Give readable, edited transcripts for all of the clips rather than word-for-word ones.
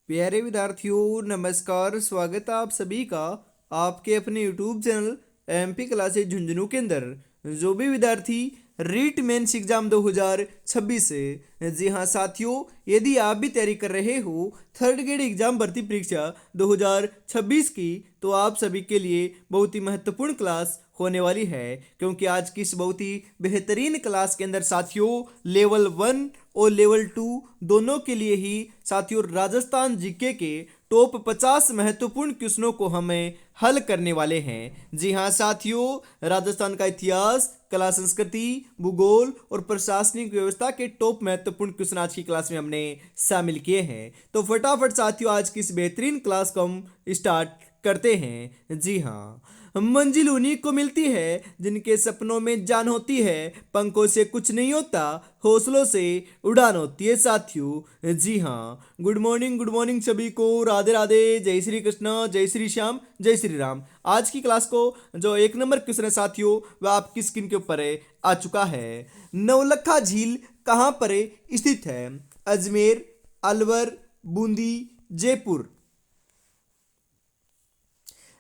प्यारे विद्यार्थियों, नमस्कार। स्वागत है आप सभी का आपके अपने YouTube channel MP classes Jhunjhunu के अंदर। जो भी विद्यार्थी रीट मेंस एग्जाम 2026 से, जी हाँ साथियों, यदि आप भी तैयारी कर रहे हो थर्ड ग्रेड एग्जाम भर्ती परीक्षा 2026 की, तो आप सभी के लिए बहुत ही महत्वपूर्ण क्लास होने वाली है। क्योंकि आज की इस बहुत ही बेहतरीन क्लास के अंदर साथियों लेवल 1 और लेवल 2 दोनों के लिए ही साथियों राजस्थान जीके के टॉप 50 महत्वपूर्ण क्वेश्चनों को हमें हल करने वाले हैं। जी हाँ साथियों, राजस्थान का इतिहास, कला संस्कृति, भूगोल और प्रशासनिक व्यवस्था के टॉप महत्वपूर्ण क्वेश्चन आज की क्लास में हमने शामिल किए हैं। तो फटाफट साथियों आज की इस बेहतरीन क्लास को हम स्टार्ट करते हैं। जी हाँ, मंजिल उन्हीं को मिलती है जिनके सपनों में जान होती है, पंखों से कुछ नहीं होता, हौसलों से उड़ान होती है साथियों। जी हाँ, गुड मॉर्निंग सभी को, राधे राधे, जय श्री कृष्ण, जय श्री श्याम, जय श्री राम। आज की क्लास को जो एक नंबर क्वेश्चन है साथियों, वह आपकी स्क्रीन के ऊपर आ चुका है। नवलखा झील कहाँ पर स्थित है? अजमेर, अलवर, बूंदी, जयपुर।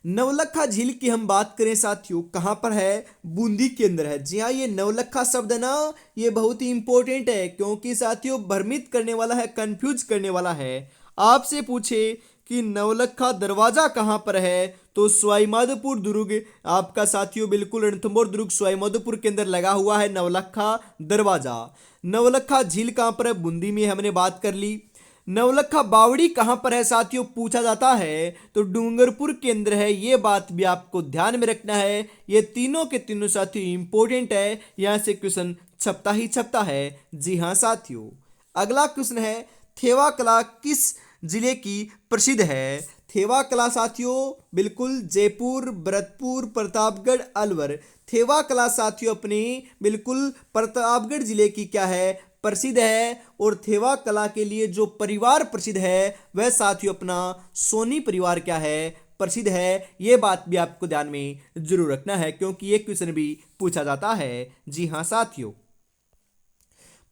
नवलखा झील की हम बात करें साथियों, कहां पर है? बूंदी के अंदर है। जी हाँ, ये नवलखा शब्द ना, ये बहुत ही इंपॉर्टेंट है क्योंकि साथियों भ्रमित करने वाला है, कंफ्यूज करने वाला है। आपसे पूछे कि नवलखा दरवाजा कहां पर है, तो सवाईमाधोपुर दुर्ग आपका साथियों बिल्कुल रणथंभौर दुर्ग सवाईमाधोपुर के अंदर लगा हुआ है नवलखा दरवाजा। नवलखा झील कहां पर है? बूंदी में हमने बात कर ली। नवलखा बावड़ी कहां पर है साथियों, पूछा जाता है तो डूंगरपुर के अंदर है। ये बात भी आपको ध्यान में रखना है, ये तीनों के तीनों साथियों इंपॉर्टेंट है, यहां से क्वेश्चन छपता ही छपता है। जी हाँ साथियों, अगला क्वेश्चन है, थेवा कला किस जिले की प्रसिद्ध है? थेवा कला साथियों बिल्कुल जयपुर, भरतपुर, प्रतापगढ़, अलवर। थेवा कला साथियों अपनी बिल्कुल प्रतापगढ़ जिले की क्या है? प्रसिद्ध है। और थेवा कला के लिए जो परिवार प्रसिद्ध है वह साथियों अपना सोनी परिवार क्या है? प्रसिद्ध है। यह बात भी आपको ध्यान में जरूर रखना है क्योंकि ये क्वेश्चन भी पूछा जाता है। जी हाँ साथियों,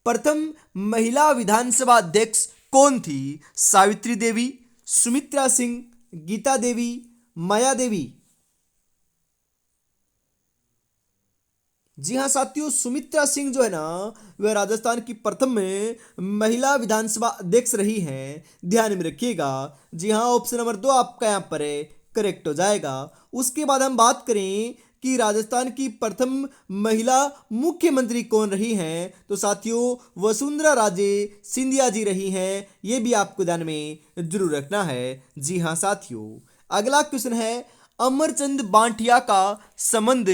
प्रथम महिला विधानसभा अध्यक्ष कौन थी? सावित्री देवी, सुमित्रा सिंह, गीता देवी, माया देवी। जी हाँ साथियों, सुमित्रा सिंह जो है ना, वह राजस्थान की प्रथम में महिला विधानसभा अध्यक्ष रही हैं। ध्यान में रखिएगा। जी हाँ, ऑप्शन नंबर 2 आपका यहाँ पर करेक्ट हो जाएगा। उसके बाद हम बात करें कि राजस्थान की प्रथम महिला मुख्यमंत्री कौन रही हैं, तो साथियों वसुंधरा राजे सिंधिया जी रही हैं। ये भी आपको ध्यान में जरूर रखना है। जी हाँ साथियों, अगला क्वेश्चन है, अमरचंद बांटिया का संबंध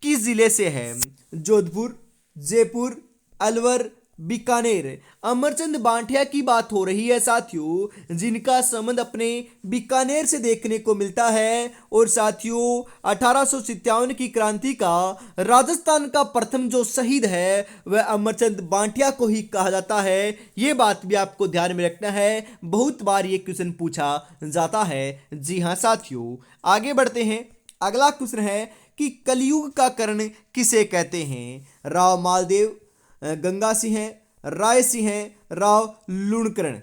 किस जिले से है? जोधपुर, जयपुर, अलवर, बीकानेर। अमरचंद बांटिया की बात हो रही है साथियों, जिनका संबंध अपने बीकानेर से देखने को मिलता है। और साथियों 1857 की क्रांति का राजस्थान का प्रथम जो शहीद है वह अमरचंद बांटिया को ही कहा जाता है। ये बात भी आपको ध्यान में रखना है, बहुत बार ये क्वेश्चन पूछा जाता है। जी हाँ साथियों, आगे बढ़ते हैं। अगला क्वेश्चन है कि कलयुग का कर्ण किसे कहते हैं? राव मालदेव, गंगा सिंह, राय सिंह, राव लुणकरण।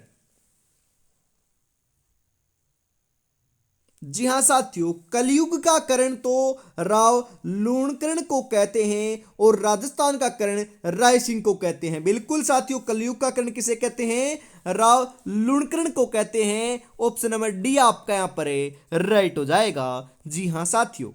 जी हाँ साथियों, कलयुग का कर्ण तो राव लूणकरण को कहते हैं और राजस्थान का कर्ण राय सिंह को कहते हैं। बिल्कुल साथियों, कलयुग का कर्ण किसे कहते हैं? राव लूणकरण को कहते हैं। ऑप्शन नंबर डी आपका यहां पर राइट हो जाएगा। जी हाँ साथियों,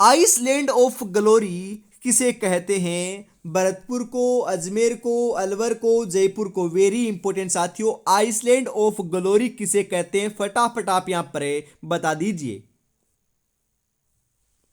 आइसलैंड ऑफ ग्लोरी किसे कहते हैं? भरतपुर को, अजमेर को, अलवर को, जयपुर को। वेरी इंपॉर्टेंट साथियों, आइसलैंड ऑफ ग्लोरी किसे कहते हैं? फटाफट आप यहां पर बता दीजिए।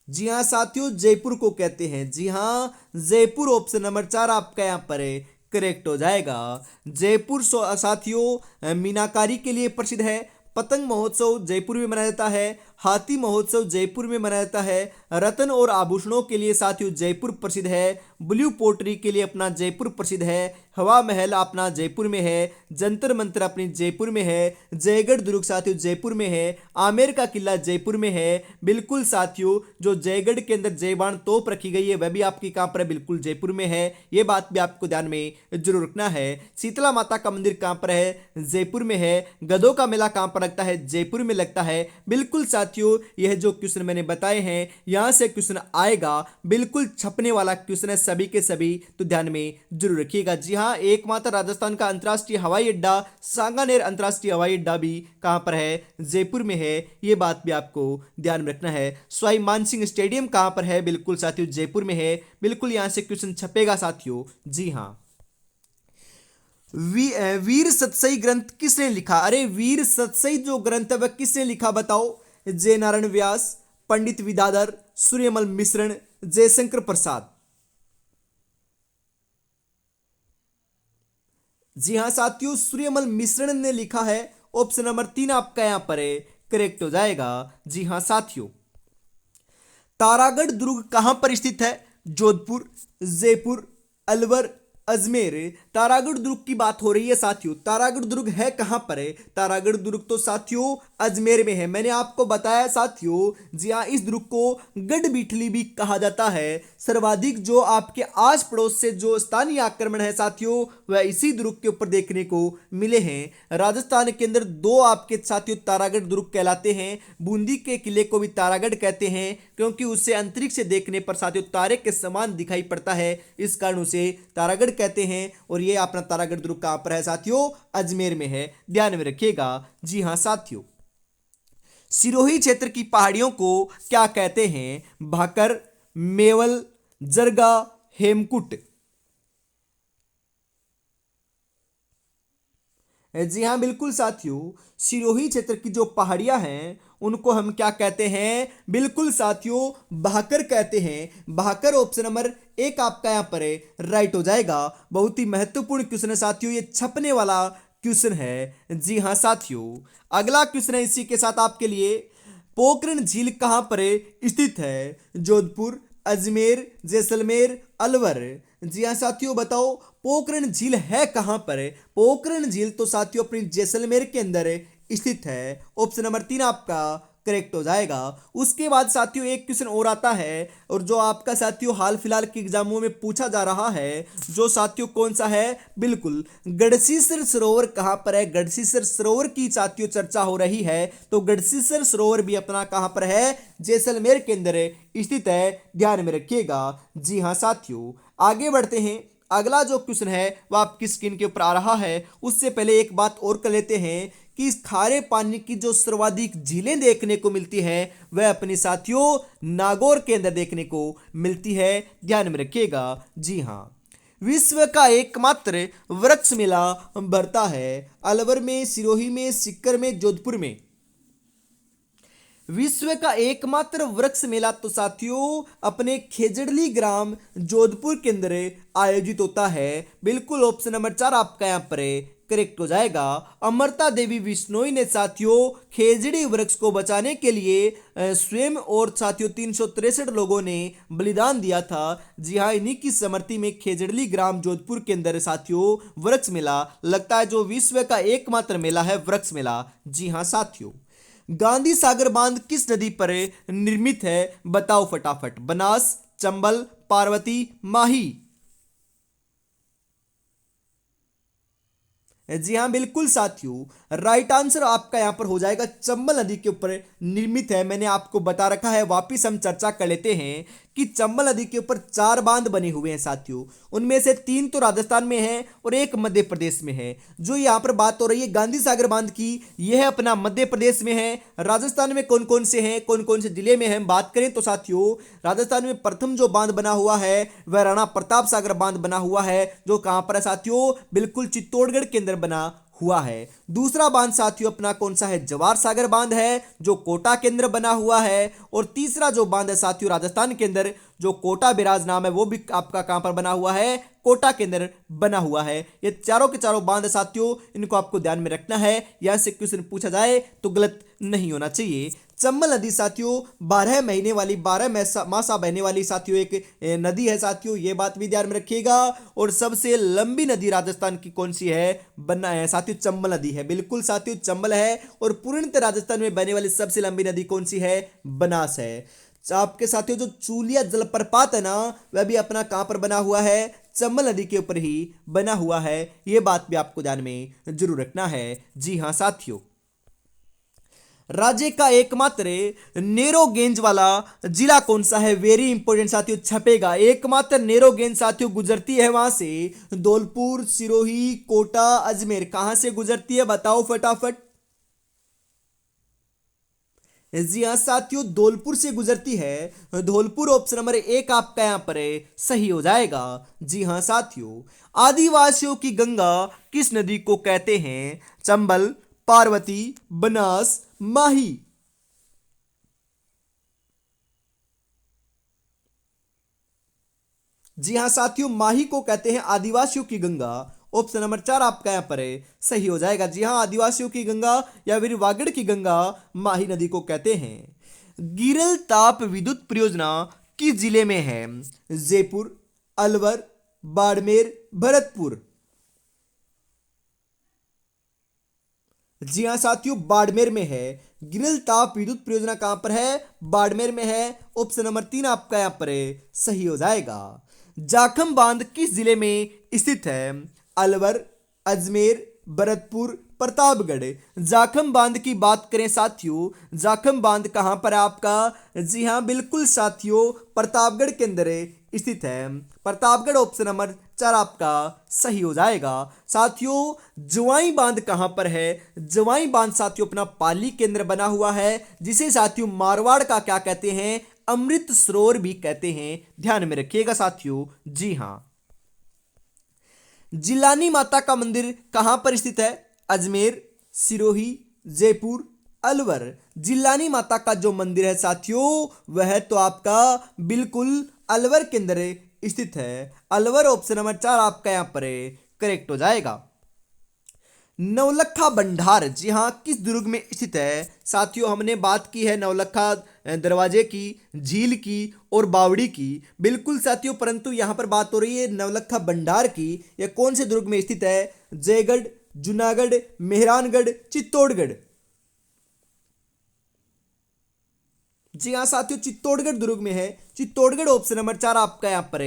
जी हाँ साथियों, जयपुर को कहते हैं। जी हाँ, जयपुर ऑप्शन नंबर 4 आपका यहां पर करेक्ट हो जाएगा। जयपुर साथियों मीनाकारी के लिए प्रसिद्ध है, पतंग महोत्सव जयपुर में मनाया जाता है, हाथी महोत्सव जयपुर में मनाया जाता है, रत्न और आभूषणों के लिए साथियों जयपुर प्रसिद्ध है, ब्लू पोट्री के लिए अपना जयपुर प्रसिद्ध है, हवा महल अपना जयपुर में है, जंतर मंतर अपनी जयपुर में है, जयगढ़ दुर्ग साथियों जयपुर में है, आमेर का किला जयपुर में है। बिल्कुल साथियों, जो जयगढ़ के अंदर जयबान तोप रखी गई है वह भी आपकी कहाँ पर है, बिल्कुल जयपुर में है। ये बात भी आपको ध्यान में जरूर रखना है। शीतला माता का मंदिर कहाँ पर है, जयपुर में है। गधों का मेला कहाँ पर लगता है, जयपुर में लगता है। बिल्कुल साथियों, यह जो क्वेश्चन मैंने बताए हैं यहां से क्वेश्चन आएगा, बिल्कुल छपने वाला क्वेश्चन है सभी के सभी, तो ध्यान में जरूर रखिएगा। जी हाँ, एकमात्र राजस्थान का अंतर्राष्ट्रीय हवाई अड्डा सांगानेर अंतर्राष्ट्रीय हवाई अड्डा भी कहां पर है, जयपुर में है। यह बात भी आपको ध्यान में रखना है। सवाई मानसिंह स्टेडियम कहां पर है, बिल्कुल साथियों जयपुर में है। बिल्कुल यहां से क्वेश्चन छपेगा साथियों। जी हाँ, वीर सतसई ग्रंथ किसने लिखा? अरे वीर सतसई जो ग्रंथ है वह किसने लिखा बताओ? जय नारायण व्यास, पंडित विद्याधर, सूर्यमल मिश्रण, जयशंकर प्रसाद। जी हां साथियों, सूर्यमल मिश्रण ने लिखा है। ऑप्शन नंबर 3 आपका यहां पर है, करेक्ट हो जाएगा। जी हां साथियों, तारागढ़ दुर्ग कहां पर स्थित है? जोधपुर, जयपुर, अलवर, अजमेर। तारागढ़ दुर्ग की बात हो रही है साथियों। तारागढ़ दुर्ग है कहां पर है? तारागढ़ दुर्ग तो साथियों अजमेर में है। मैंने आपको बताया साथियों। जी हाँ, इस दुर्ग को गढ़ बिठली भी कहा जाता है। सर्वाधिक जो आपके आस पड़ोस से जो स्थानीय आक्रमण है साथियों वह इसी दुर्ग के ऊपर देखने को मिले हैं। राजस्थान के अंदर दो आपके साथियों तारागढ़ दुर्ग कहलाते हैं। बूंदी के किले को भी तारागढ़ कहते हैं क्योंकि उससे अंतरिक्ष से देखने पर साथियों तारे के समान दिखाई पड़ता है, इस कारण उसे तारागढ़ कहते हैं। और ये अपना तारागढ़ दुर्ग कहां पर है साथियों? अजमेर में है, ध्यान में रखिएगा। जी हां साथियों, सिरोही क्षेत्र की पहाड़ियों को क्या कहते हैं? भाकर, मेवल, जरगा, हेमकुट। जी हाँ बिल्कुल साथियों, सिरोही क्षेत्र की जो पहाड़ियां हैं उनको हम क्या कहते हैं? बिल्कुल साथियों भाकर कहते हैं। भाकर ऑप्शन नंबर 1 आपका यहां पर है, राइट हो जाएगा। बहुत ही महत्वपूर्ण क्वेश्चन है साथियों, ये छपने वाला क्वेश्चन है। जी हाँ साथियों, अगला क्वेश्चन है इसी के साथ आपके लिए। पोखरण झील कहां पर स्थित है? जोधपुर, अजमेर, जैसलमेर, अलवर। जी हाँ साथियों, बताओ पोखरण झील है कहां पर? पोखरण झील तो साथियों अपनी जैसलमेर के अंदर स्थित है। ऑप्शन नंबर 3 आपका करेक्ट हो जाएगा। उसके बाद साथियों एक क्वेश्चन और आता है, और जो आपका साथियों हाल फिलहाल के एग्जामों में पूछा जा रहा है, जो साथियों कौन सा है? बिल्कुल गढ़सीसर सरोवर कहां पर है? गढ़सीसर सरोवर की साथियों चर्चा हो रही है, तो गढ़सीसर सरोवर भी अपना कहां पर है? जैसलमेर के अंदर स्थित है, ध्यान में रखिएगा। जी हां साथियों, आगे बढ़ते हैं। अगला जो क्वेश्चन है वह आपकी स्क्रीन के ऊपर आ रहा है। उससे पहले एक बात और कर लेते हैं कि इस खारे पानी की जो सर्वाधिक झीलें देखने को मिलती है वह अपने साथियों नागौर के अंदर देखने को मिलती है, ध्यान में रखिएगा। जी हाँ, विश्व का एकमात्र वृक्ष मेला भरता है अलवर में, सिरोही में, सीकर में, जोधपुर में। विश्व का एकमात्र वृक्ष मेला तो साथियों अपने खेजड़ली ग्राम जोधपुर के अंदर आयोजित होता है। बिल्कुल ऑप्शन नंबर 4 आपका यहां पर करेक्ट हो जाएगा। अमृता देवी बिश्नोई ने साथियों खेजड़ी वृक्ष को बचाने के लिए स्वयं और साथियों 363 लोगों ने बलिदान दिया था। जी हाँ, इन्हीं की स्मृति में खेजड़ली ग्राम जोधपुर के अंदर साथियों वृक्ष मेला लगता है, जो विश्व का एकमात्र मेला है वृक्ष मेला। जी हाँ साथियों, गांधी सागर बांध किस नदी पर निर्मित है? बताओ फटाफट। बनास, चंबल, पार्वती, माही। जी हाँ बिल्कुल साथियों, राइट आंसर आपका यहां पर हो जाएगा चंबल नदी के ऊपर निर्मित है। मैंने आपको बता रखा है, वापिस हम चर्चा कर लेते हैं कि चंबल नदी के ऊपर 4 बांध बने हुए हैं साथियों। उनमें से 3 तो राजस्थान में है और 1 मध्य प्रदेश में है। जो यहां पर बात हो रही है गांधी सागर बांध की, यह अपना मध्य प्रदेश में है। राजस्थान में कौन कौन से हैं, कौन कौन से जिले में है, बात करें तो साथियों राजस्थान में प्रथम जो बांध बना हुआ है वह राणा प्रताप सागर बांध बना हुआ है, जो कहां पर है साथियों? बिल्कुल चित्तौड़गढ़ के अंदर बना हुआ है। दूसरा बांध साथियों अपना कौन सा है, जवाहर सागर बांध है जो कोटा के अंदर बना हुआ है। और तीसरा जो बांध है साथियों राजस्थान के अंदर जो कोटा बिराज नाम है वो भी आपका कहां पर बना हुआ है, कोटा के अंदर बना हुआ है। ये चारों के चारों बांध है साथियों, इनको आपको ध्यान में रखना है, यहां से क्वेश्चन पूछा जाए तो गलत नहीं होना चाहिए। चंबल नदी साथियों 12 महीने वाली 12 मासा बहने वाली साथियों एक नदी है साथियों, ये बात भी ध्यान में रखिएगा। और सबसे लंबी नदी राजस्थान की कौन सी है, बनना है साथियों चंबल नदी है, बिल्कुल साथियों चंबल है। और पूर्णतः राजस्थान में बहने वाली सबसे लंबी नदी कौन सी है, बनास है। आपके साथियों जो चूलिया जलप्रपात है ना, वह भी अपना कहां पर बना हुआ है, चंबल नदी के ऊपर ही बना हुआ है, यह बात भी आपको ध्यान में जरूर रखना है। जी हां साथियों, राज्य का एकमात्र नेरो गेंज वाला जिला कौन सा है, वेरी इंपॉर्टेंट साथियों, छपेगा। एकमात्र नेरो गेंज साथियों गुजरती है वहां से, धौलपुर, सिरोही, कोटा, अजमेर, कहां से गुजरती है बताओ फटाफट। जी हाँ साथियों, धौलपुर से गुजरती है। धौलपुर ऑप्शन नंबर 1 आपका यहां पर सही हो जाएगा। जी हाँ साथियों, आदिवासियों की गंगा किस नदी को कहते हैं, चंबल, पार्वती, बनास, माही। जी हाँ साथियों, माही को कहते हैं आदिवासियों की गंगा। ऑप्शन नंबर 4 आपका यहां पर सही हो जाएगा। जी हाँ, आदिवासियों की गंगा या फिर वागड़ की गंगा माही नदी को कहते हैं। गिरल ताप विद्युत परियोजना किस जिले में है, जयपुर, अलवर, बाड़मेर, भरतपुर। जी हाँ साथियों, बाड़मेर में है। गिरिल ताप विद्युत परियोजना कहां पर है, बाड़मेर में है। ऑप्शन नंबर 3 आपका यहां पर सही हो जाएगा। जाखम बांध किस जिले में स्थित है, अलवर, अजमेर, भरतपुर, प्रतापगढ़। जाखम बांध की बात करें साथियों, जाखम बांध कहां पर है आपका, जी हां बिल्कुल साथियों, प्रतापगढ़ के अंदर स्थित है। प्रतापगढ़ ऑप्शन नंबर 4 आपका सही हो जाएगा। साथियों जवाई बांध कहां पर है, जवाई बांध साथियों अपना पाली के अंदर बना हुआ है, जिसे साथियों मारवाड़ का क्या कहते हैं, अमृत सरोवर भी कहते हैं, ध्यान में रखिएगा साथियों। जी हां, जिलानी माता का मंदिर कहां पर स्थित है, अजमेर, सिरोही, जयपुर, अलवर। जिलानी माता का जो मंदिर है साथियों वह तो आपका बिल्कुल अलवर के अंदर स्थित है। अलवर ऑप्शन नंबर 4 आपका यहां पर करेक्ट हो जाएगा। नवलखा भंडार जी हाँ किस दुर्ग में स्थित है, साथियों हमने बात की है नवलखा दरवाजे की, झील की और बावड़ी की, बिल्कुल साथियों, परंतु यहां पर बात हो रही है नवलखा भंडार की। यह कौन से दुर्ग में स्थित है, जयगढ़, जूनागढ़, मेहरानगढ़, चित्तौड़गढ़। जी हाँ साथियों, चित्तौड़गढ़ दुर्ग में है। चित्तौड़गढ़ ऑप्शन नंबर 4 आपका यहां पर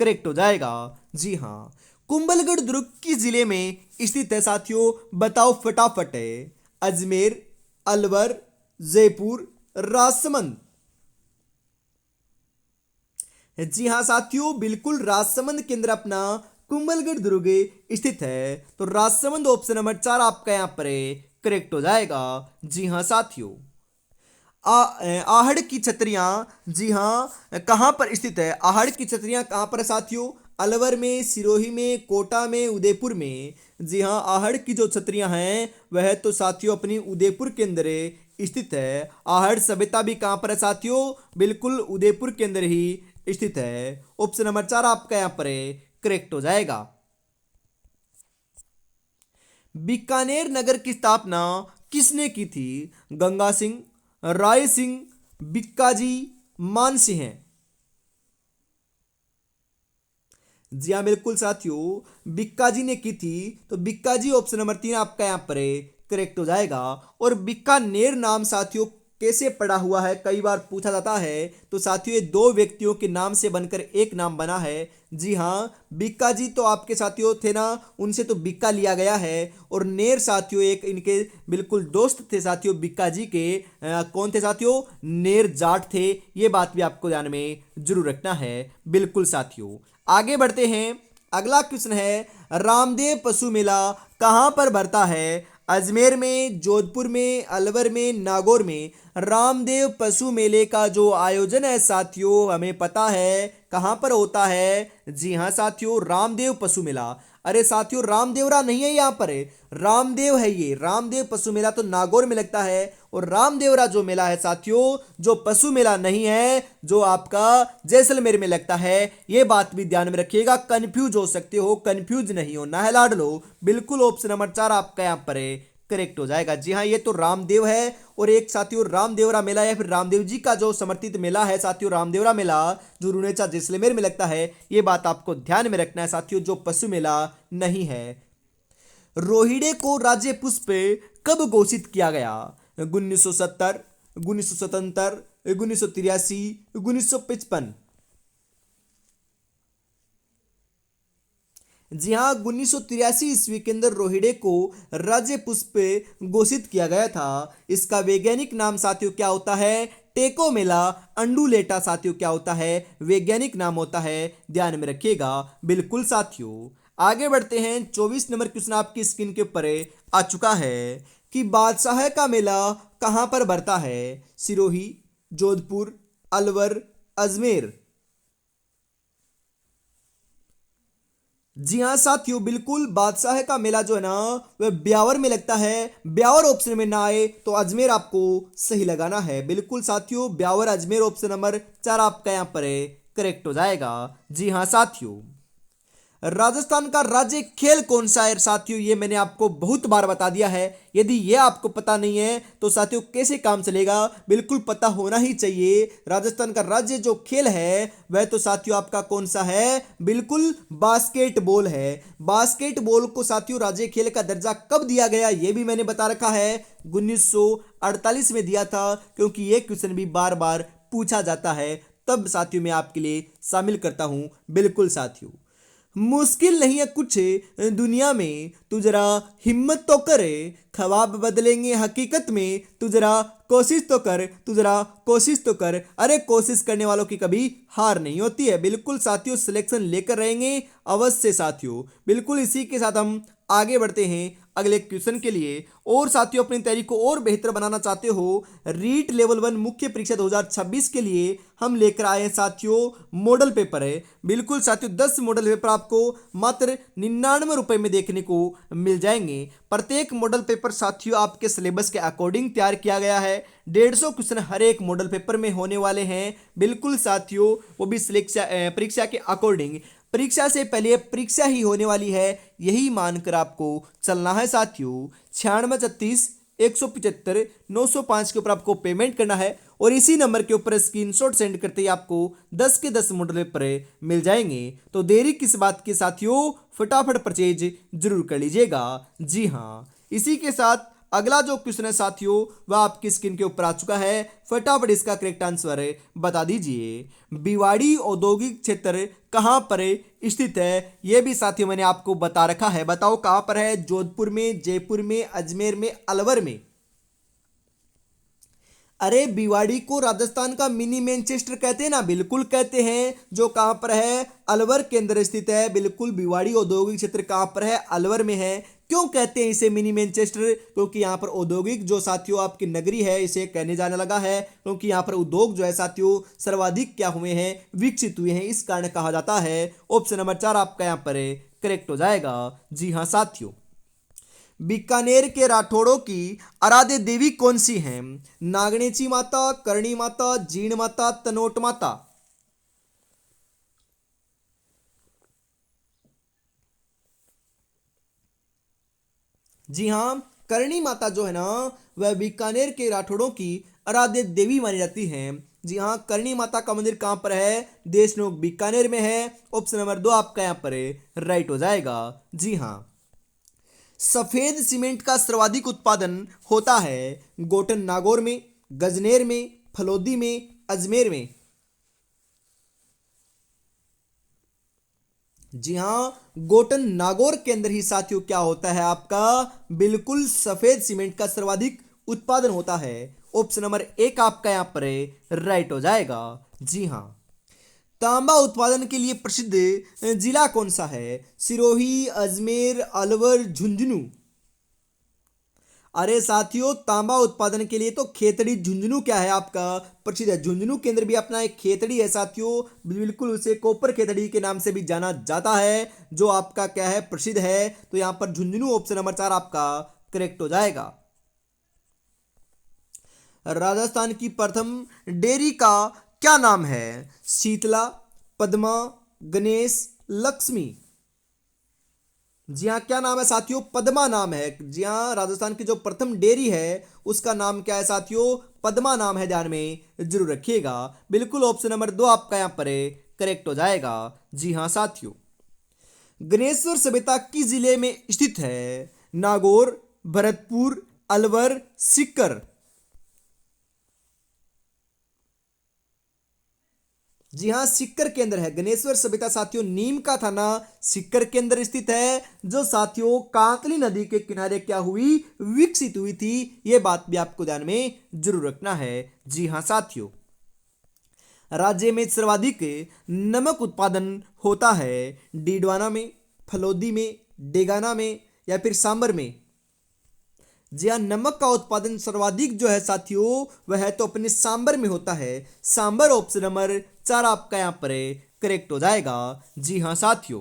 करेक्ट हो जाएगा। जी हाँ, कुंभलगढ़ दुर्ग किस जिले में स्थित है साथियों, बताओ फटाफट है, अजमेर, अलवर, जयपुर, राजसमंद। जी हाँ साथियों, बिल्कुल राजसमंद के अंदर अपना कुंभलगढ़ दुर्ग स्थित है। तो राजसमंद ऑप्शन नंबर 4 आपका यहां पर करेक्ट हो जाएगा। जी हाँ साथियों, आहड़ की छतरियां जी हाँ कहां पर स्थित है, आहड़ की छतरियां कहां पर है साथियों, अलवर में, सिरोही में, कोटा में, उदयपुर में। जी हाँ, आहड़ की जो छतरियां हैं वह तो साथियों अपनी उदयपुर के अंदर स्थित है। आहड़ सभ्यता भी कहां पर है साथियों, बिल्कुल उदयपुर के अंदर ही स्थित है। ऑप्शन नंबर 4 आपका यहां पर करेक्ट हो जाएगा। बीकानेर नगर की स्थापना किसने की थी, गंगा सिंह, राय सिंह, बिक्काजी, मानसिंह। जी हाँ बिल्कुल साथियों, बिक्काजी ने की थी। तो बिक्काजी ऑप्शन नंबर 3 आपका यहां पर करेक्ट हो जाएगा। और बीकानेर नाम साथियों कैसे पड़ा हुआ है, कई बार पूछा जाता है। तो साथियों ये दो व्यक्तियों के नाम से बनकर एक नाम बना है। जी हाँ, बिक्काजी तो आपके साथियों थे ना, उनसे तो बिक्का लिया गया है। और नेर साथियों एक इनके बिल्कुल दोस्त थे साथियों बिक्काजी के, कौन थे साथियों, नेर जाट थे। ये बात भी आपको ध्यान में जरूर रखना है। बिल्कुल साथियों, आगे बढ़ते हैं। अगला क्वेश्चन है, रामदेव पशु मेला कहां पर भरता है, अजमेर में, जोधपुर में, अलवर में, नागौर में। रामदेव पशु मेले का जो आयोजन है साथियों हमें पता है कहां पर होता है। जी हां साथियों, रामदेव पशु मेला अरे साथियों, रामदेवरा नहीं है यहाँ पर, रामदेव है ये। रामदेव पशु मेला तो नागौर में लगता है, और रामदेवरा जो मेला है साथियों, जो पशु मेला नहीं है, जो आपका जैसलमेर में लगता है। ये बात भी ध्यान में रखिएगा, कंफ्यूज हो सकते हो, कंफ्यूज नहीं होना है लाडलो। बिल्कुल ऑप्शन नंबर 4 आपका यहाँ पर करेक्ट हो जाएगा। जी हाँ, ये तो रामदेव है। और एक साथियों रामदेवरा मेला या फिर रामदेव जी का जो समर्पित मेला है साथियों, रामदेवरा मेला जो रुनेचा जैसलमेर में लगता है। ये बात आपको ध्यान में रखना है साथियों, जो पशु मेला नहीं है। रोहिड़े को राज्य पुष्प कब घोषित किया गया? 1970, 1977, 1983, 1955। जी हाँ, 1983 ईस्वी के अंदर रोहिड़े को राज्य पुष्प घोषित किया गया था। इसका वैज्ञानिक नाम साथियों क्या होता है? टेकोमेला अंडुलेटा साथियों क्या होता है? वैज्ञानिक नाम होता है, ध्यान में रखिएगा। बिल्कुल साथियों, आगे बढ़ते हैं। 24 नंबर क्वेश्चन आपकी स्क्रीन के ऊपर आ चुका है कि बादशाह का मेला कहाँ पर भरता है? सिरोही, जोधपुर, अलवर, अजमेर। जी हाँ साथियों, बिल्कुल बादशाह का मेला जो है ना, वह ब्यावर में लगता है। ब्यावर ऑप्शन में ना आए तो अजमेर आपको सही लगाना है। बिल्कुल साथियों, ब्यावर अजमेर ऑप्शन नंबर 4 आपका यहाँ पर करेक्ट हो जाएगा। जी हाँ साथियों, राजस्थान का राज्य खेल कौन सा है साथियों? ये मैंने आपको बहुत बार बता दिया है। यदि ये आपको पता नहीं है तो साथियों कैसे काम चलेगा? बिल्कुल पता होना ही चाहिए। राजस्थान का राज्य जो खेल है वह तो साथियों आपका कौन सा है? बिल्कुल बास्केटबॉल है। बास्केटबॉल को साथियों राज्य खेल का दर्जा कब दिया गया, ये भी मैंने बता रखा है। 1948 में दिया था, क्योंकि ये क्वेश्चन भी बार बार पूछा जाता है, तब साथियों मैं आपके लिए शामिल करता हूं। बिल्कुल साथियों, मुश्किल नहीं है कुछ दुनिया में, तू जरा हिम्मत तो करे, ख्वाब बदलेंगे हकीकत में, तू जरा कोशिश तो कर, तू जरा कोशिश तो कर। अरे कोशिश करने वालों की कभी हार नहीं होती है। बिल्कुल साथियों, सिलेक्शन लेकर रहेंगे अवश्य साथियों। बिल्कुल इसी के साथ हम आगे बढ़ते हैं अगले क्वेश्चन के लिए। और साथियों अपनी तैयारी को और बेहतर बनाना चाहते हो, रीट लेवल 1 मुख्य परीक्षा 2026 के लिए हम लेकर आए हैं साथियों मॉडल पेपर है। बिल्कुल साथियों, 10 मॉडल पेपर आपको मात्र 99 रुपए में देखने को मिल जाएंगे। प्रत्येक मॉडल पेपर साथियों आपके सिलेबस के अकॉर्डिंग तैयार किया गया है। 150 क्वेश्चन हर एक मॉडल पेपर में होने वाले हैं। बिल्कुल साथियों, वो भी परीक्षा के अकॉर्डिंग। परीक्षा से पहले परीक्षा ही होने वाली है, यही मानकर आपको चलना है साथियों। 96 31 175 905 के ऊपर आपको पेमेंट करना है, और इसी नंबर के ऊपर स्क्रीनशॉट सेंड करते ही आपको 10 के 10 मॉडल पेपर मिल जाएंगे। तो देरी किस बात की साथियों, फटाफट परचेज जरूर कर लीजिएगा। जी हाँ, इसी के साथ अगला जो क्वेश्चन है साथियों वह आपकी स्क्रीन के ऊपर आ चुका है। फटाफट इसका करेक्ट आंसर बता दीजिए। भिवाड़ी औद्योगिक क्षेत्र कहाँ पर स्थित है? यह भी साथियों मैंने आपको बता रखा है। बताओ कहाँ पर है? जोधपुर में, जयपुर में, अजमेर में, अलवर में। अरे भिवाड़ी को राजस्थान का मिनी मैनचेस्टर कहते हैं ना, बिल्कुल कहते हैं। जो कहां पर है? अलवर के अंदर स्थित है। बिल्कुल, भिवाड़ी औद्योगिक क्षेत्र कहां पर है? अलवर में है। क्यों कहते हैं इसे मिनी मैनचेस्टर? क्योंकि यहाँ पर औद्योगिक जो साथियों आपकी नगरी है इसे कहने जाने लगा है, क्योंकि यहाँ पर उद्योग जो है साथियों सर्वाधिक क्या हुए हैं? विकसित हुए हैं, इस कारण कहा जाता है। ऑप्शन नंबर 4 आपका यहाँ पर करेक्ट हो जाएगा। जी हाँ साथियों, बीकानेर के राठौड़ों की आराध्य देवी कौन सी है? नागणेची माता, करणी माता, जीण माता, तनोट माता। जी हाँ, करणी माता जो है ना, वह बीकानेर के राठौड़ों की आराध्य देवी मानी जाती है। जी हाँ, करणी माता का मंदिर कहां पर है? देशनोक बीकानेर में है। ऑप्शन नंबर 2 आपका यहां पर राइट हो जाएगा। जी हाँ, सफेद सीमेंट का सर्वाधिक उत्पादन होता है गोटन नागौर में, गजनेर में, फलोदी में, अजमेर में। जी हाँ, गोटन नागौर के अंदर ही साथियों क्या होता है आपका? बिल्कुल सफेद सीमेंट का सर्वाधिक उत्पादन होता है। ऑप्शन नंबर 1 आपका यहां पर राइट हो जाएगा। जी हाँ, तांबा उत्पादन के लिए प्रसिद्ध जिला कौन सा है? सिरोही, अजमेर, अलवर, झुंझुनू। अरे साथियों, तांबा उत्पादन के लिए तो खेतड़ी झुंझुनू क्या है आपका प्रसिद्ध है। झुंझुनू के अंदर भी अपना एक खेतड़ी है साथियों, बिल्कुल उसे कॉपर खेतड़ी के नाम से भी जाना जाता है, जो आपका क्या है प्रसिद्ध है। तो यहां पर झुंझुनू ऑप्शन नंबर 4 आपका करेक्ट हो जाएगा। राजस्थान की प्रथम डेयरी का क्या नाम है? शीतला, पद्मा, गणेश, लक्ष्मी। जी हाँ, क्या नाम है साथियों? पद्मा नाम है। जी हाँ, राजस्थान की जो प्रथम डेयरी है उसका नाम क्या है साथियों? पद्मा नाम है, ध्यान में जरूर रखिएगा। बिल्कुल ऑप्शन नंबर 2 आपका यहाँ पर करेक्ट हो जाएगा। जी हाँ साथियों, गणेश्वर सभ्यता किस जिले में स्थित है? नागौर, भरतपुर, अलवर, सीकर। जी हाँ, सीकर के अंदर है गणेश्वर सभ्यता साथियों। नीम का थाना सीकर के अंदर स्थित है, जो साथियों कांकली नदी के किनारे क्या हुई? विकसित हुई थी। यह बात भी आपको ध्यान में जरूर रखना है। जी हाँ साथियों, राज्य में सर्वाधिक नमक उत्पादन होता है? डीडवाना में, फलोदी में, डेगाना में या फिर सांबर में। जी हाँ, नमक का उत्पादन सर्वाधिक जो है साथियों वह है तो अपने सांबर में होता है। सांबर ऑप्शन नंबर 4 आपका यहाँ पर करेक्ट हो जाएगा। जी हाँ साथियों,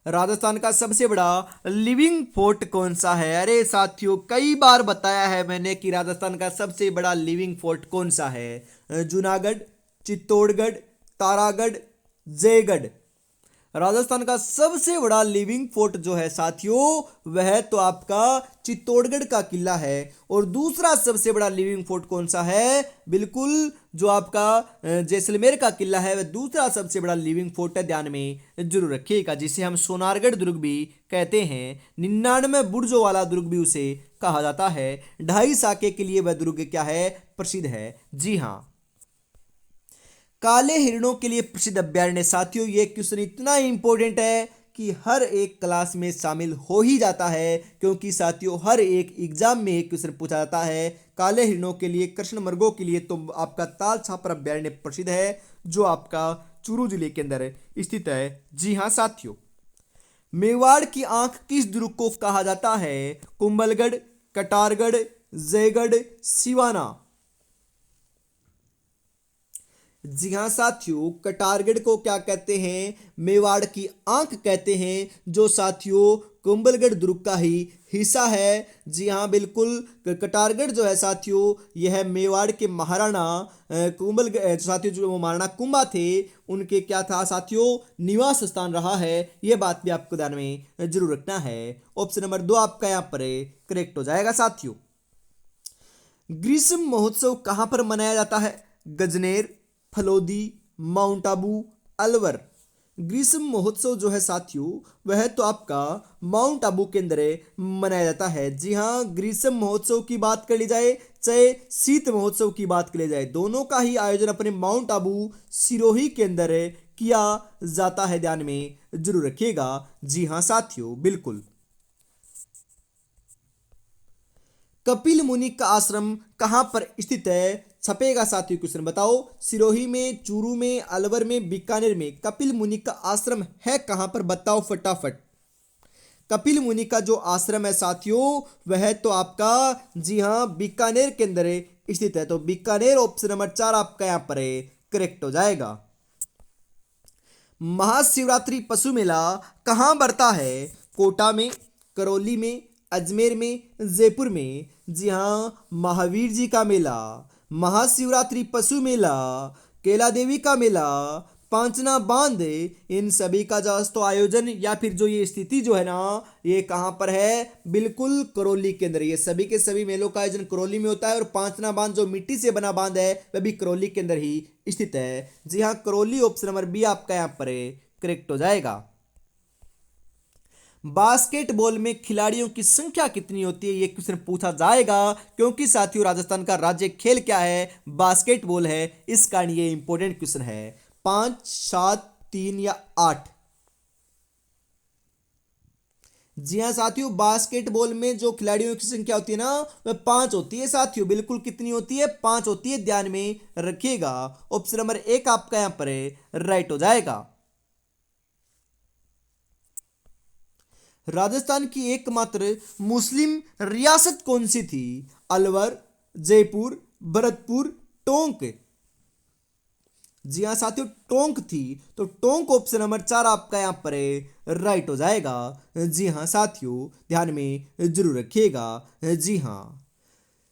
राजस्थान का सबसे बड़ा लिविंग फोर्ट कौन सा है? अरे साथियों, कई बार बताया है मैंने कि राजस्थान का सबसे बड़ा लिविंग फोर्ट कौन सा है। जूनागढ़, चित्तौड़गढ़, तारागढ़, जयगढ़। राजस्थान का सबसे बड़ा लिविंग फोर्ट जो है साथियों वह तो आपका चित्तौड़गढ़ का किला है। और दूसरा सबसे बड़ा लिविंग फोर्ट कौन सा है? बिल्कुल जो आपका जैसलमेर का किला है वह दूसरा सबसे बड़ा लिविंग फोर्ट है, ध्यान में जरूर रखिएगा, जिसे हम सोनारगढ़ दुर्ग भी कहते हैं। 99 बुर्जों वाला दुर्ग भी उसे कहा जाता है। 2.5 साके के लिए वह दुर्ग क्या है? प्रसिद्ध है। जी हाँ, काले हिरणों के लिए प्रसिद्ध अभ्यारण्य। साथियों, ये क्वेश्चन इतना इंपॉर्टेंट है कि हर एक क्लास में शामिल हो ही जाता है, क्योंकि साथियों हर एक एग्जाम में एक क्वेश्चन पूछा जाता है। काले हिरणों के लिए, कृष्ण मृगों के लिए तो आपका ताल छापर अभ्यारण्य प्रसिद्ध है, जो आपका चूरू जिले के अंदर स्थित है। जी हाँ साथियों, मेवाड़ की आंख किस दुर्ग को कहा जाता है? कुंभलगढ़, कटारगढ़, जयगढ़, सिवाना। जी हाँ साथियों, कटारगढ़ को क्या कहते हैं? मेवाड़ की आंख कहते हैं, जो साथियों कुंभलगढ़ दुर्ग का ही हिस्सा है। जी हाँ बिल्कुल, कटारगढ़ जो है साथियों यह मेवाड़ के महाराणा कुंभलगढ़ साथियों, जो महाराणा कुंभा थे उनके क्या था साथियों? निवास स्थान रहा है। यह बात भी आपको ध्यान में जरूर रखना है। ऑप्शन नंबर 2 आपका यहाँ पर करेक्ट हो जाएगा साथियों। ग्रीष्म महोत्सव कहाँ पर मनाया जाता है? गजनेर, फलोदी, माउंट आबू, अलवर। ग्रीष्म महोत्सव जो है साथियों वह तो आपका माउंट आबू के अंदर मनाया जाता है। जी हाँ, ग्रीष्म महोत्सव की बात कर ली जाए चाहे शीत महोत्सव की बात कर ली जाए, दोनों का ही आयोजन अपने माउंट आबू सिरोही के अंदर किया जाता है, ध्यान में जरूर रखिएगा। जी हाँ साथियों बिल्कुल। कपिल मुनि का आश्रम कहाँ पर स्थित है? छपेगा साथियों क्वेश्चन, बताओ। सिरोही में, चूरू में, अलवर में, बीकानेर में। कपिल मुनि का आश्रम है कहाँ पर? बताओ फटाफट। कपिल मुनि का जो आश्रम है साथियों वह तो आपका जी हाँ बीकानेर के अंदर स्थित है। तो बीकानेर ऑप्शन नंबर 4 आपका यहाँ पर करेक्ट हो जाएगा। महाशिवरात्रि पशु मेला कहाँ बढ़ता है? कोटा में, करौली में, अजमेर में, जयपुर में। जी हाँ, महावीर जी का मेला, महाशिवरात्रि पशु मेला, केला देवी का मेला, पांचना बांध, इन सभी का जो तो आयोजन या फिर जो ये स्थिति जो है ना ये कहाँ पर है? बिल्कुल करौली के अंदर। ये सभी के सभी मेलों का आयोजन करौली में होता है, और पांचना बांध जो मिट्टी से बना बांध है वह भी करौली के अंदर ही स्थित है। जी हाँ, करौली ऑप्शन नंबर बी आपका यहाँ पर करेक्ट हो जाएगा। बास्केटबॉल में खिलाड़ियों की संख्या कितनी होती है? ये क्वेश्चन पूछा जाएगा, क्योंकि साथियों राजस्थान का राज्य खेल क्या है? बास्केटबॉल है। इस कारण ये इंपॉर्टेंट क्वेश्चन है। 5, 7, 3 या 8। जी हाँ साथियों, बास्केटबॉल में जो खिलाड़ियों की संख्या होती है ना वह 5 होती है साथियों। बिल्कुल कितनी होती है? 5 होती है, ध्यान में रखिएगा। ऑप्शन नंबर 1 आपका यहां पर राइट हो जाएगा। राजस्थान की एकमात्र मुस्लिम रियासत कौन सी थी? अलवर, जयपुर, भरतपुर, टोंक। जी हाँ साथियों, टोंक थी। तो टोंक ऑप्शन नंबर 4 आपका यहाँ पर राइट हो जाएगा। जी हाँ साथियों, ध्यान में जरूर रखिएगा। जी हाँ,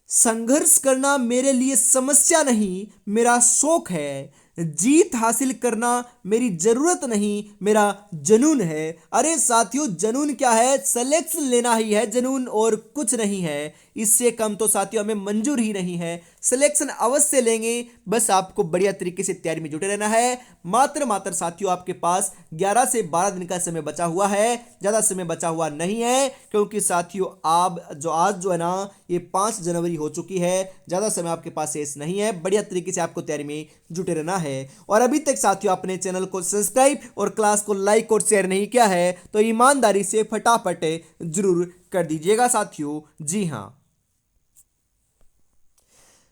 संघर्ष करना मेरे लिए समस्या नहीं, मेरा शौक है। जीत हासिल करना मेरी जरूरत नहीं, मेरा जुनून है। अरे साथियों, जुनून क्या है? सिलेक्शन लेना ही है जुनून, और कुछ नहीं है। इससे कम तो साथियों हमें मंजूर ही नहीं है। सिलेक्शन अवश्य लेंगे, बस आपको बढ़िया तरीके से तैयारी में जुटे रहना है। मात्र साथियों आपके पास 11 से 12 दिन का समय बचा हुआ है, ज़्यादा समय बचा हुआ नहीं है, क्योंकि साथियों आप जो आज जो है ना, ये 5 जनवरी हो चुकी है। ज़्यादा समय आपके पास शेष नहीं है। बढ़िया तरीके से आपको तैयारी में जुटे रहना है। और अभी तक साथियों अपने चैनल को सब्सक्राइब और क्लास को लाइक और शेयर नहीं किया है तो ईमानदारी से फटाफट जरूर कर दीजिएगा साथियों। जी हाँ,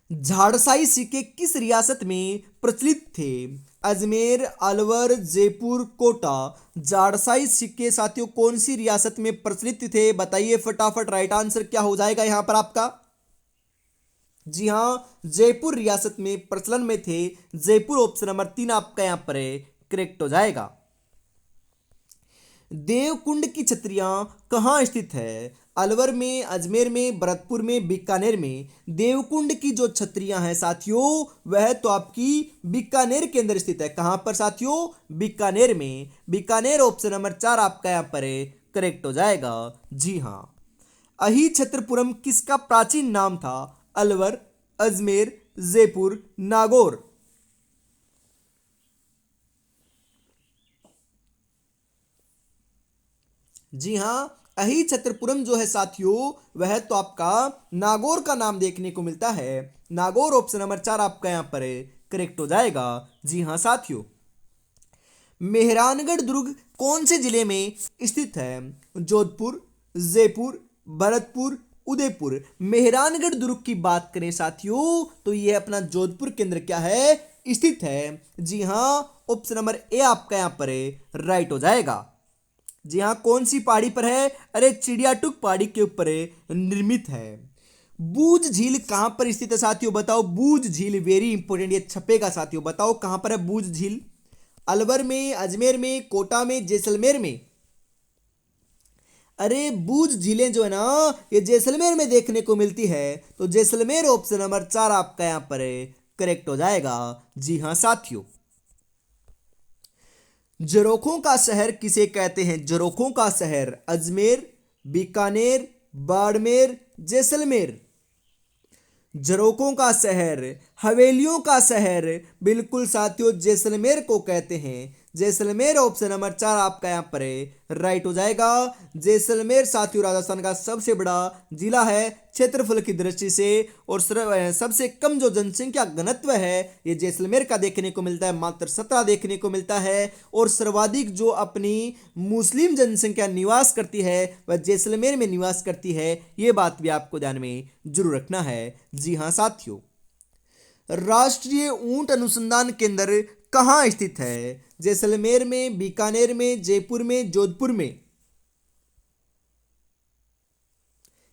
झाड़साई सिक्के किस रियासत में प्रचलित थे? अजमेर, अलवर, जयपुर, कोटा। झाड़साई सिक्के साथियों कौन सी रियासत में प्रचलित थे? बताइए फटाफट। राइट आंसर क्या हो जाएगा यहां पर आपका? जी हाँ, जयपुर रियासत में प्रचलन में थे। जयपुर ऑप्शन नंबर 3 आपका यहां पर करेक्ट हो जाएगा। देवकुंड की छतरियां कहाँ स्थित है? अलवर में, अजमेर में, भरतपुर में, बीकानेर में। देवकुंड की जो छतरियां हैं साथियों, वह तो आपकी बीकानेर के अंदर स्थित है। कहां पर साथियों? बीकानेर में। बीकानेर ऑप्शन नंबर 4 आपका यहां पर करेक्ट हो जाएगा। जी हाँ, अहिछत्रपुरम किसका प्राचीन नाम था? अलवर, अजमेर, जयपुर, नागौर। जी हाँ, अहिछत्रपुरम जो है साथियों, वह तो आपका नागौर का नाम देखने को मिलता है। नागौर ऑप्शन नंबर 4 आपका यहां पर करेक्ट हो जाएगा। जी हाँ साथियों, मेहरानगढ़ दुर्ग कौन से जिले में स्थित है? जोधपुर, जयपुर, भरतपुर, उदयपुर। मेहरानगढ़ दुर्ग की बात करें साथियों, तो यह अपना जोधपुर के अंदर क्या है? स्थित है। जी हाँ, ऑप्शन नंबर ए आपका यहां पर राइट हो जाएगा। जी हाँ, कौन सी पहाड़ी पर है? अरे चिड़ियाटुक पहाड़ी के ऊपर निर्मित है। बूझ झील कहां पर स्थित है साथियों? बताओ। बूझ झील वेरी इंपॉर्टेंट, ये छपेगा साथियों। बताओ कहां पर है बूझ झील? अलवर में, अजमेर में, कोटा में, जैसलमेर में। अरे बूझ झीलें जो है ना, ये जैसलमेर में देखने को मिलती है। तो जैसलमेर ऑप्शन नंबर 4 आपका यहां पर करेक्ट हो जाएगा। जी हाँ साथियों, झरोखों का शहर किसे कहते हैं? झरोखों का शहर अजमेर, बीकानेर, बाड़मेर, जैसलमेर। झरोखों का शहर, हवेलियों का शहर, बिल्कुल साथियों जैसलमेर को कहते हैं। जैसलमेर ऑप्शन नंबर 4 आपका यहाँ पर राइट हो जाएगा। जैसलमेर साथियों राजस्थान का सबसे बड़ा जिला है क्षेत्रफल की दृष्टि से, और सबसे कम जो जनसंख्या घनत्व है ये जैसलमेर का देखने को मिलता है, मात्र 17 देखने को मिलता है। और सर्वाधिक जो अपनी मुस्लिम जनसंख्या निवास करती है वह जैसलमेर में निवास करती है। ये बात भी आपको ध्यान में जरूर रखना है। जी हाँ साथियों, राष्ट्रीय ऊंट अनुसंधान केंद्र कहाँ स्थित है? जैसलमेर में, बीकानेर में, जयपुर में, जोधपुर में।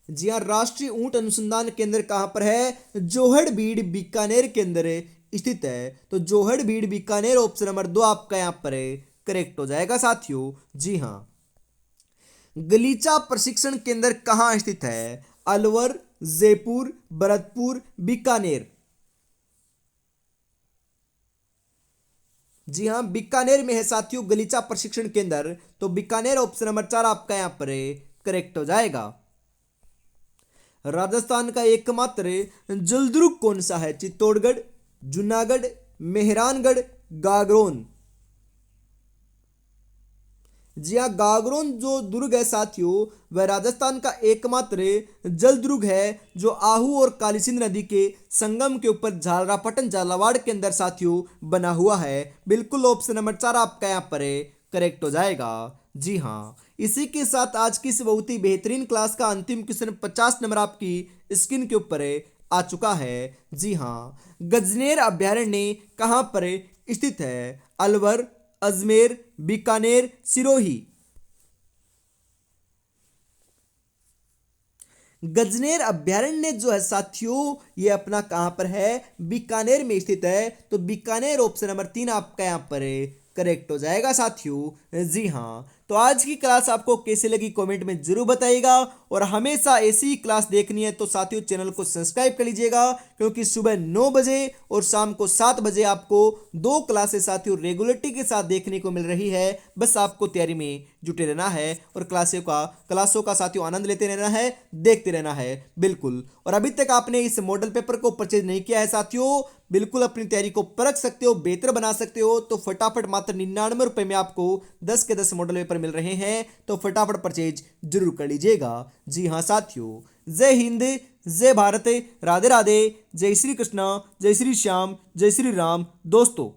जी हाँ, राष्ट्रीय ऊंट अनुसंधान केंद्र कहां पर है? जोहड़बीड़ बीकानेर के अंदर स्थित है। तो जोहड़बीड़ बीकानेर ऑप्शन नंबर 2 आपका यहां पर करेक्ट हो जाएगा साथियों। जी हाँ, गलीचा प्रशिक्षण केंद्र कहां स्थित है? अलवर, जयपुर, भरतपुर, बीकानेर। जी हाँ, बीकानेर में है साथियों गलीचा प्रशिक्षण केंद्र। तो बीकानेर ऑप्शन नंबर 4 आपका यहां पर करेक्ट हो जाएगा। राजस्थान का एकमात्र जलदुर्ग कौन सा है? चित्तौड़गढ़, जूनागढ़, मेहरानगढ़, गागरोन। जी हाँ, गागरोन जो दुर्ग है साथियों, वह राजस्थान का एकमात्र जल दुर्ग है जो आहू और काली सिंध नदी के संगम के ऊपर झालरापाटन झालावाड़ के अंदर साथियों बना हुआ है। बिल्कुल ऑप्शन नंबर 4 आपका यहाँ पर करेक्ट हो जाएगा। जी हाँ, इसी के साथ आज की इस बहुत ही बेहतरीन क्लास का अंतिम क्वेश्चन 50 नंबर आपकी स्क्रीन के ऊपर आ चुका है। जी हाँ, गजनेर अभ्यारण्य कहाँ पर स्थित है? अलवर, अजमेर, बीकानेर, सिरोही। गजनेर अभ्यारण्य जो है साथियों, ये अपना कहां पर है, बीकानेर में स्थित है। तो बीकानेर ऑप्शन नंबर 3 आपका यहां पर करेक्ट हो जाएगा साथियों। जी हाँ, तो आज की क्लास आपको कैसे लगी कमेंट में जरूर बताइएगा, और हमेशा ऐसी ही क्लास देखनी है तो साथियों चैनल को सब्सक्राइब कर लीजिएगा, क्योंकि सुबह 9 बजे और शाम को 7 बजे आपको 2 क्लासेस साथियों रेगुलरिटी के साथ देखने को मिल रही है। बस आपको तैयारी में जुटे रहना है और क्लासों का साथियों आनंद लेते रहना है, देखते रहना है बिल्कुल। और अभी तक आपने इस मॉडल पेपर को परचेज नहीं किया है साथियों, बिल्कुल अपनी तैयारी को परख सकते हो, बेहतर बना सकते हो। तो फटाफट मात्र 99 रुपए में आपको 10 के 10 मॉडल पेपर मिल रहे हैं, तो फटाफट परचेज जरूर कर लीजिएगा। जी हाँ साथियों, जय हिंद, जय भारत, राधे राधे, जय श्री कृष्णा, जय श्री श्याम, जय श्री राम दोस्तों।